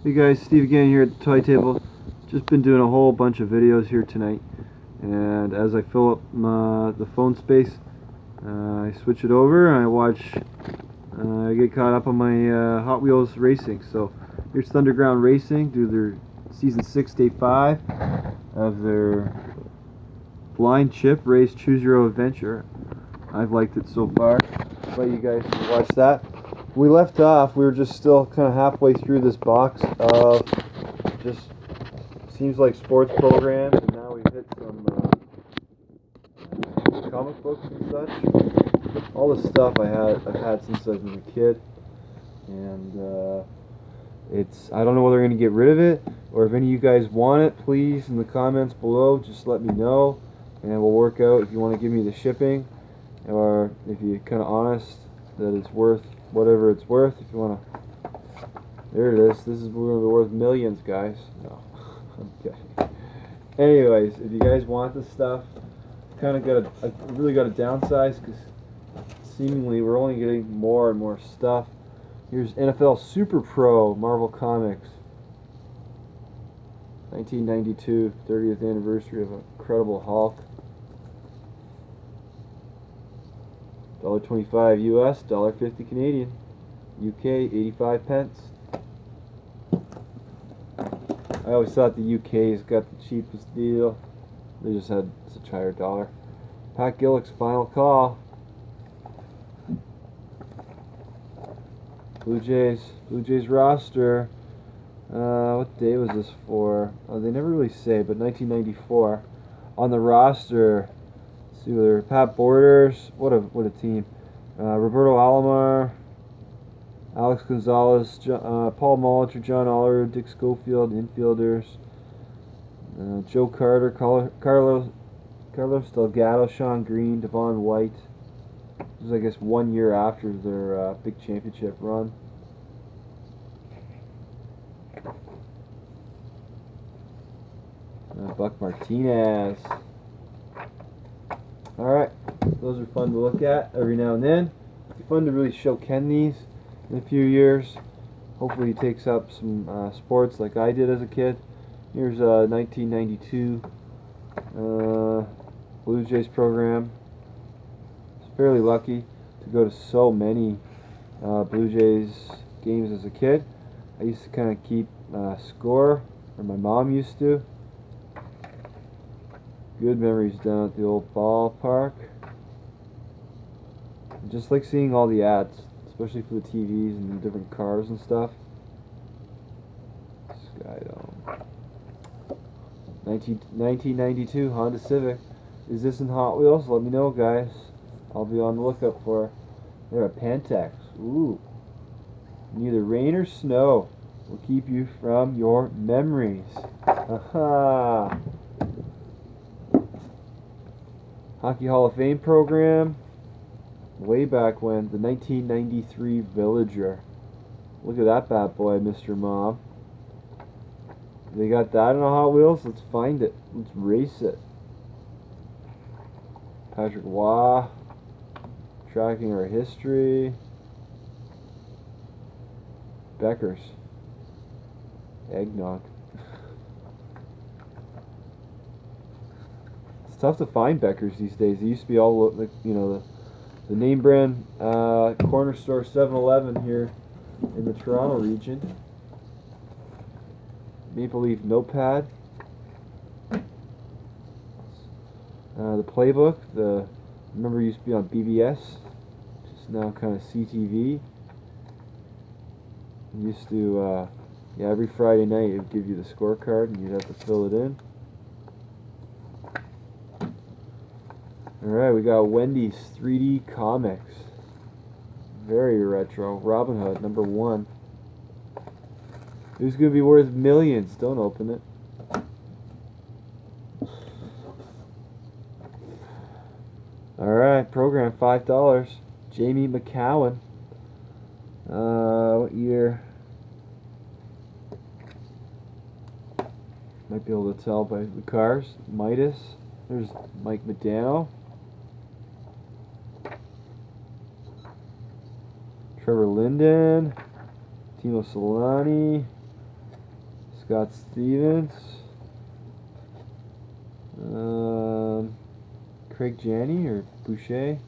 Hey guys, Steve again here at the Thetoytable. Just been doing a whole bunch of videos here tonight, and as I fill up the phone space, I switch it over and I get caught up on my Hot Wheels racing. So here's Thunderground Racing, do their season 6 day 5 of their blind chip race Choose Your Own Adventure. I've liked it so far. I'll let you guys watch that. We left off, we were just still kind of halfway through this box of just seems like sports programs, and now we've hit some comic books and such. All the stuff I've had since I was a kid, and I don't know whether they're going to get rid of it, or if any of you guys want it, please in the comments below just let me know, and we'll work out if you want to give me the shipping, or if you're kind of honest that it's worth whatever it's worth. If you want to, there it is. This is going to be worth millions, guys. No, I'm kidding. Anyways, if you guys want this stuff, kind of really got to downsize because seemingly we're only getting more and more stuff. Here's NFL Super Pro Marvel Comics, 1992, 30th anniversary of Incredible Hulk. $1.25 US, $1.50 Canadian, UK 85 pence. I always thought the UK's got the cheapest deal. They just had such higher dollar. Pat Gillick's Final Call. Blue Jays roster. What day was this for? Oh, they never really say, but 1994. On the roster, let's see whether Pat Borders. What a team. Roberto Alomar, Alex Gonzalez, Paul Molitor, John Oliver, Dick Schofield, infielders. Joe Carter, Carlos Delgado, Sean Green, Devon White. This is, I guess, 1 year after their big championship run. Buck Martinez. Alright, those are fun to look at every now and then. It's fun to really show Ken these in a few years. Hopefully he takes up some sports like I did as a kid. Here's a 1992 Blue Jays program. I was fairly lucky to go to so many Blue Jays games as a kid. I used to kind of keep score, or my mom used to. Good memories down at the old ballpark. I just like seeing all the ads, especially for the TVs and the different cars and stuff. Skydome. 1992 Honda Civic. Is this in Hot Wheels? Let me know, guys. I'll be on the lookout for. They're a Pentax. Ooh. Neither rain or snow will keep you from your memories. Aha. Hockey Hall of Fame program. Way back when, the 1993 Villager. Look at that bad boy, Mr. Mom. They got that in a Hot Wheels? Let's find it. Let's race it. Patrick Waugh. Tracking our history. Beckers. Eggnog. It's tough to find Beckers these days. They used to be all, like, you know, the name brand corner store 7-Eleven here in the Toronto region. Maple Leaf Notepad. The Playbook. Remember, it used to be on BBS. Just now kind of CTV. It used to, yeah, every Friday night it would give you the scorecard and you'd have to fill it in. Alright, we got Wendy's 3D Comics. Very retro. Robin Hood, number 1. Who's going to be worth millions? Don't open it. Alright, program $5. Jamie McCowan. What year? Might be able to tell by the cars. Midas. There's Mike McDowell. Trevor Linden, Timo Solani, Scott Stevens. Craig Janney or Boucher.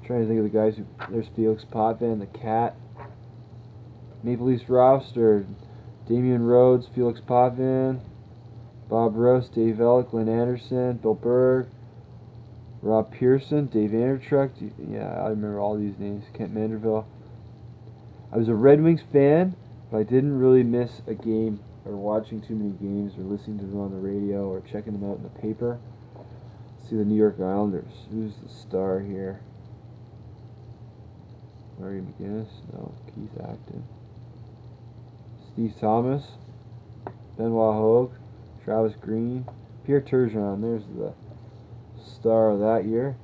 Trying to think of the guys who. There's Felix Potvin, the Cat. Maple Leafs roster: Damian Rhodes, Felix Potvin, Bob Ross, Dave Ellick, Lynn Anderson, Bill Berg, Rob Pearson, Dave Andertruck. Yeah, I remember all these names. Kent Manderville. I was a Red Wings fan, but I didn't really miss a game or watching too many games or listening to them on the radio or checking them out in the paper. Let's see the New York Islanders. Who's the star here? Larry McGinnis? No, Keith Acton. Steve Thomas, Benoit Hogue, Travis Green, Pierre Turgeon. There's the star of that year.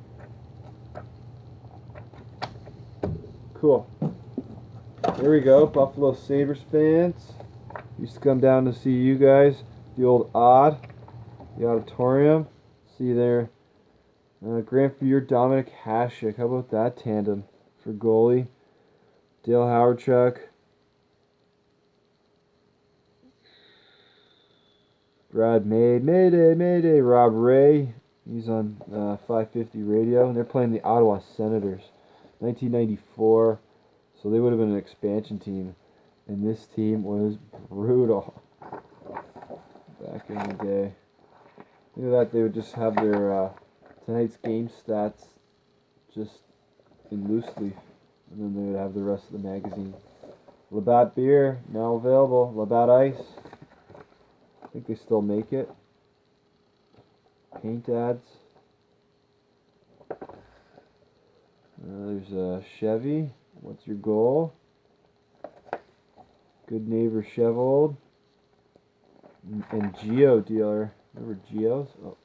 Cool. Here we go, Buffalo Sabres fans. Used to come down to see you guys, the old Odd, the auditorium. See there, Grant Fuhr, Dominic Hasek. How about that tandem for goalie? Dale Howardchuk. Brad Mayday, Rob Ray. He's on 550 radio, and they're playing the Ottawa Senators, 1994. So they would have been an expansion team, and this team was brutal back in the day. Look at that, they would just have their tonight's game stats just in loose leaf, and then they would have the rest of the magazine. Labatt beer, now available. Labatt Ice. I think they still make it. Paint ads. There's a Chevy. What's your goal? Good Neighbor Chevold. And Geo Dealer. Remember Geo's? Oh,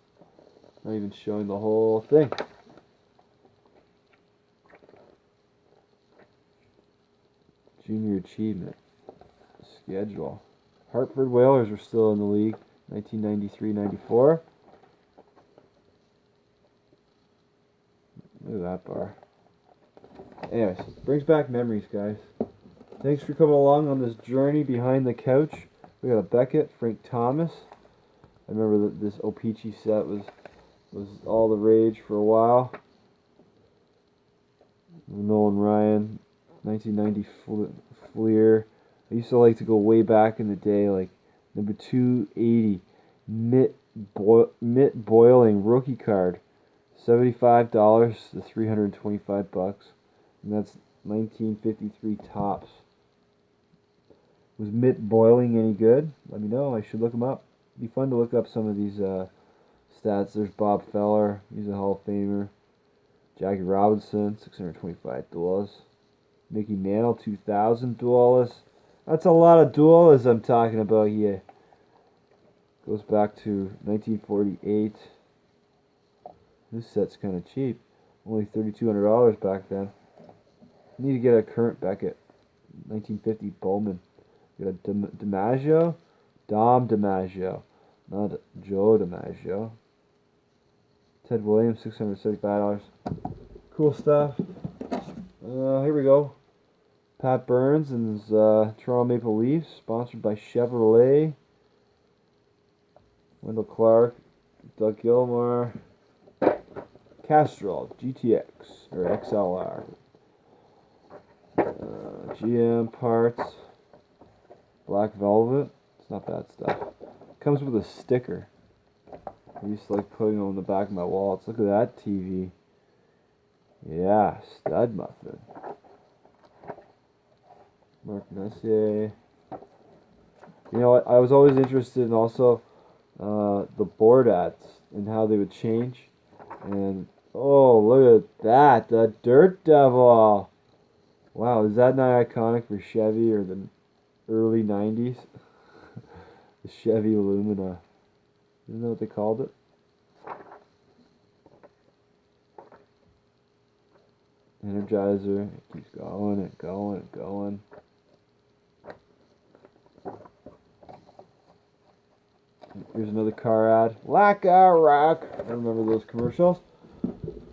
not even showing the whole thing. Junior Achievement. Schedule. Hartford Whalers were still in the league, 1993-94. Look at that bar. Anyways, brings back memories, guys. Thanks for coming along on this journey behind the couch. We got a Beckett, Frank Thomas. I remember that this O-Pee-Chee set was all the rage for a while. Nolan Ryan, 1990 Fleer. I used to like to go way back in the day, like number 280, Mitt Boiling rookie card, $75 to $325, and that's 1953 tops. Was Mitt Boiling any good? Let me know. I should look him up. It'd be fun to look up some of these stats. There's Bob Feller. He's a Hall of Famer. Jackie Robinson, $625. Mickey Mantle, 2,000 duelists. That's a lot of duelists I'm talking about here. Goes back to 1948. This set's kind of cheap. Only $3,200 back then. Need to get a current Beckett. 1950 Bowman. Got a DiMaggio. Dom DiMaggio. Not Joe DiMaggio. Ted Williams, $675. Cool stuff. Here we go. Pat Burns and his Toronto Maple Leafs, sponsored by Chevrolet. Wendell Clark, Doug Gilmore, Castrol GTX or XLR, GM parts, Black Velvet. It's not bad stuff. Comes with a sticker. I used to like putting it on the back of my wallets. Look at that TV. Yeah, stud muffin. Mark Messier. You know what? I was always interested in also the board ads and how they would change. And oh, look at that, the Dirt Devil. Wow, is that not iconic for Chevy or the early 90s? The Chevy Illumina. You know what they called it? Energizer. It keeps going and going and going. Here's another car ad. Like a rock. I remember those commercials.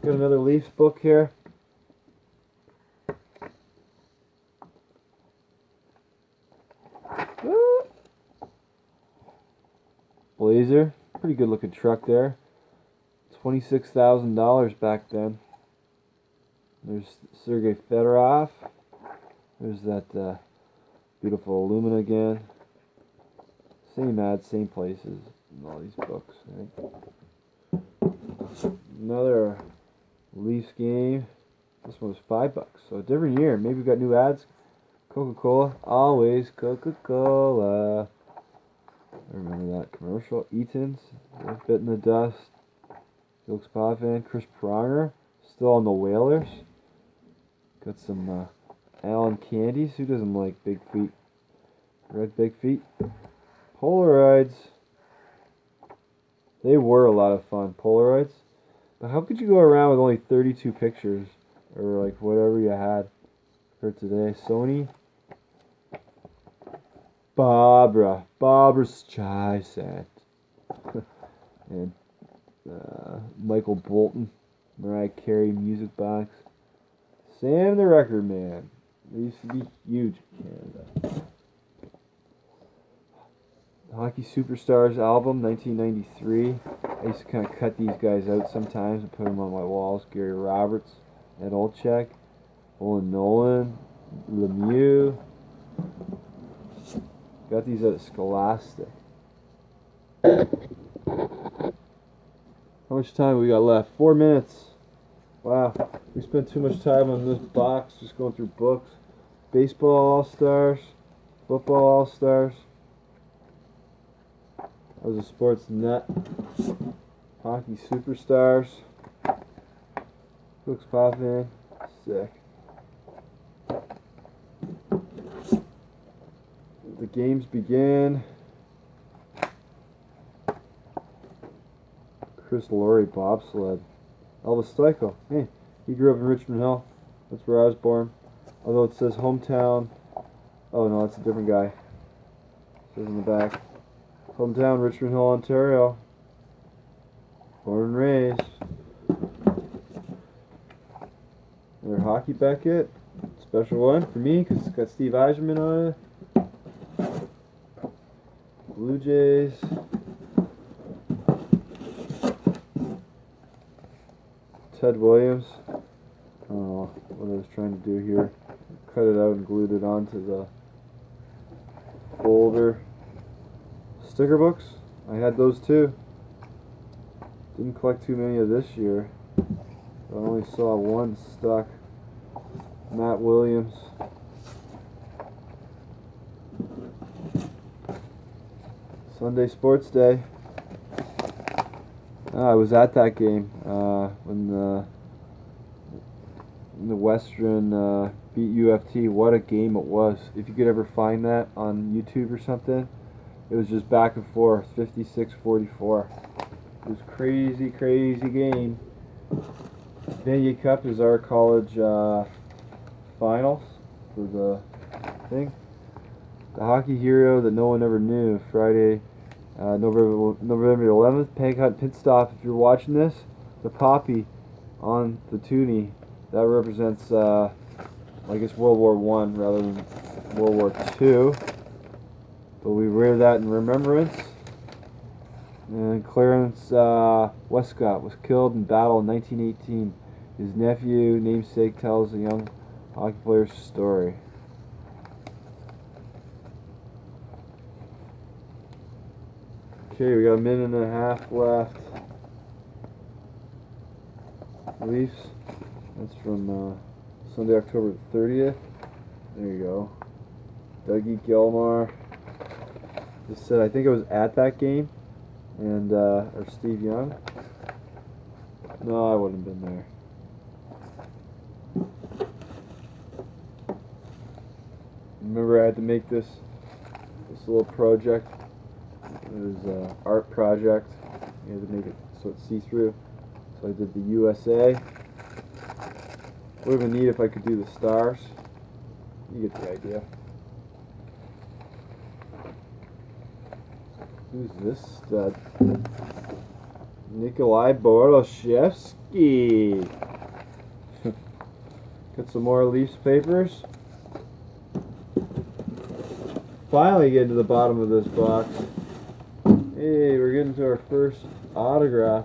Got another Leafs book here. Blazer. Pretty good looking truck there. $26,000 back then. There's Sergei Fedorov. There's that beautiful Illumina again. Same ads, same places in all these books. Right? Another Leafs game. This one was $5, so a different year. Maybe we got new ads. Coca-Cola, always Coca-Cola. I remember that commercial. Eaton's, Bit in the Dust. Felix Potvin, Chris Pronger, still on the Whalers. Got some Allen Candies. Who doesn't like big feet? Red big feet. Polaroids. They were a lot of fun. Polaroids. But how could you go around with only 32 pictures? Or like whatever you had for today. Sony. Barbara Streisand. And Michael Bolton. Mariah Carey music box. Sam the Record Man. They used to be huge in Canada. Hockey Superstars album, 1993. I used to kind of cut these guys out sometimes and put them on my walls. Gary Roberts, Ed Olczyk, Olin Nolan, Lemieux. Got these at Scholastic. How much time we got left? 4 minutes. Wow, we spent too much time on this box, just going through books. Baseball All-Stars, Football All-Stars. That was a sports nut. Hockey Superstars. Felix Potvin. Sick. The games begin. Chris Laurie bobsled. Elvis Stoico. Hey, he grew up in Richmond Hill. That's where I was born. Although it says hometown. Oh no, that's a different guy. It says in the back. Hometown, Richmond Hill, Ontario. Born and raised. Another hockey Beckett. Special one for me because it's got Steve Yzerman on it. Blue Jays. Ted Williams. I don't know what I was trying to do here. Cut it out and glued it onto the folder. Sticker books. I had those too. Didn't collect too many of this year. I only saw one stuck. Matt Williams. Sunday Sports Day. I was at that game when the Western beat UFT. What a game it was. If you could ever find that on YouTube or something. It was just back and forth, 56-44. It was crazy, crazy game. Vanier Cup is our college finals for the thing. The hockey hero that no one ever knew. Friday, November 11th. Peg Hunt Pit Stop. If you're watching this, the poppy on the toonie that represents, I guess, World War I rather than World War II. But we wear that in remembrance. And Clarence Westcott was killed in battle in 1918. His nephew, namesake, tells a young hockey player's story. Okay, we got a minute and a half left. Leafs. That's from Sunday, October 30th. There you go. Dougie Gilmar. Just said, I think I was at that game. And, or Steve Young. No, I wouldn't have been there. Remember I had to make this little project. It was an art project. You had to make it so it's see-through. So I did the USA. Would have been neat if I could do the stars. You get the idea. Who's this stud? Nikolai Boroshevsky. Got some more Leafs papers. Finally getting to the bottom of this box. Hey, we're getting to our first autograph